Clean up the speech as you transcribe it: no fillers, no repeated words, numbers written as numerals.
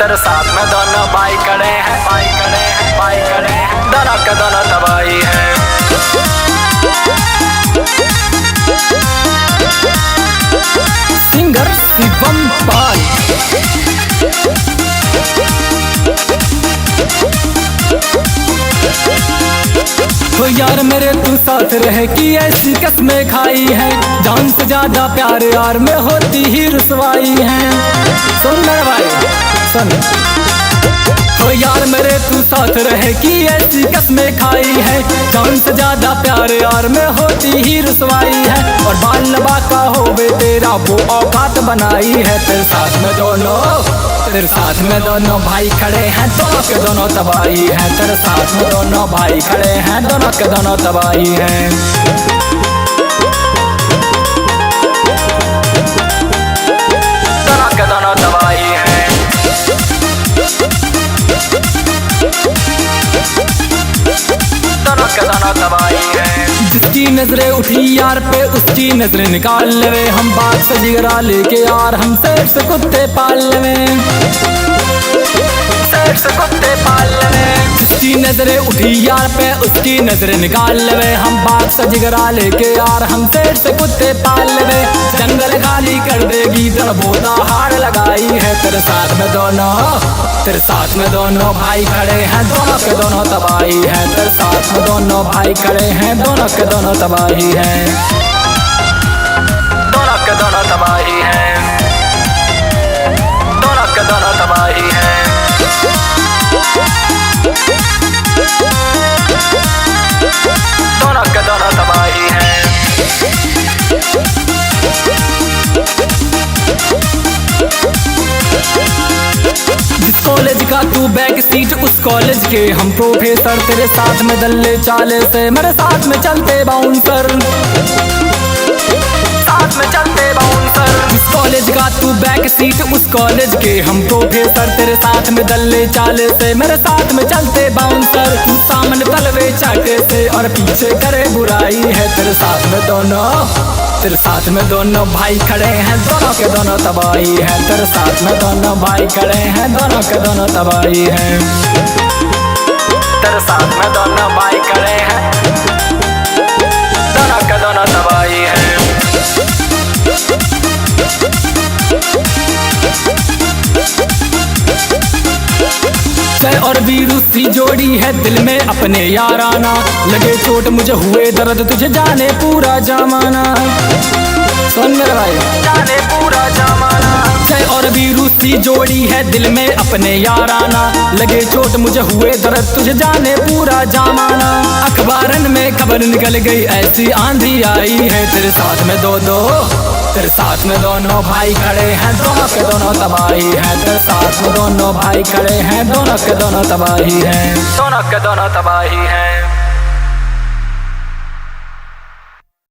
तेरे साथ में दोनों भाई खड़े हैं, भाई खड़े हैं, भाई खड़े हैं, दोनों के दोनों तबाही हैं। सिंगर शिवम पाल। तो यार मेरे तू साथ रहे कि ऐसी कसमें खाई है, जान से ज्यादा प्यार यार में होती ही रुसवाई है। सुन मेरे भाई सुन, तो यार मेरे तू साथ रहे कि ऐसी कसमें खाई है, जान से ज्यादा प्यार यार में होती ही रुसवाई है। और बाल लबा का होवे तेरा वो औकात बनाई है। तेरे साथ में दोनों, तेरे साथ में दोनों भाई खड़े हैं, दोनों के दोनों तबाही हैं। तेरे साथ में दोनों भाई खड़े हैं, दोनों के दोनों तबाही हैं। दोनों के दोनों तबाही हैं। दोनों के दोनों तबाही हैं। जिसकी नजरें उठी यार पे उसकी नजरें निकाल ले। हम बात से जिगरा लेके यार हम सेठ से कुत्ते पाल ले, सेठ से कुत्ते पाल ले। जिसकी नजरें उठी यार पे उसकी नजरें निकाल ले। हम बात से जिगरा लेके यार हम सेठ से कुत्ते पाल ले। जंगल खाली कर देगी बोला हार लगाई है। तेरे साथ में दोनों, तेरे साथ में दोनों भाई खड़े हैं, दोनों के दोनों तबाही हैं। तेरे साथ में दोनों भाई खड़े हैं, दोनों के दोनों तबाही हैं। दोनों के दोनों तबाही हैं। दोनों के दोनों तबाही हैं। दोनों के दोनों तबाही हैं। जिस कॉलेज का तू बैक सीट उस कॉलेज के हम प्रोफेसर। तेरे साथ में दल्ले चाले से मेरे साथ में चलते बाउंसर, साथ में चलते बाउंसर। जिस कॉलेज का तू बैक सीट उस कॉलेज के हम प्रोफेसर। तेरे साथ में दल्ले चाले से मेरे साथ में चलते बाउंसर। तू सामने तलवे चाटे से और पीछे करे बुराई है। तेरे साथ में दोनों, तेरे साथ में दोनों भाई खड़े हैं, दोनों के दोनों तबाही हैं। तेरे साथ में दोनों भाई खड़े हैं, दोनों के दोनों तबाही हैं। तेरे साथ में दोनों भाई खड़े हैं, दोनों के दोनों तबाही हैं। जय और वीरू सी जोड़ी है दिल में अपने याराना। लगे चोट मुझे हुए दर्द तुझे जाने पूरा जमाना। सुन मेरे भाई, जाने पूरा जमाना। जय और वीरू सी जोड़ी है दिल में अपने याराना। लगे चोट मुझे हुए दर्द तुझे जाने पूरा जमाना। अखबारन में खबर निकल गई ऐसी आंधी आई है। तेरे साथ में दो दो, तेरे साथ में दोनों भाई खड़े हैं, दोनों के दोनों तबाही हैं। तेरे साथ में दोनों भाई खड़े हैं, दोनों के दोनों तबाही हैं। दोनों के दोनों तबाही हैं।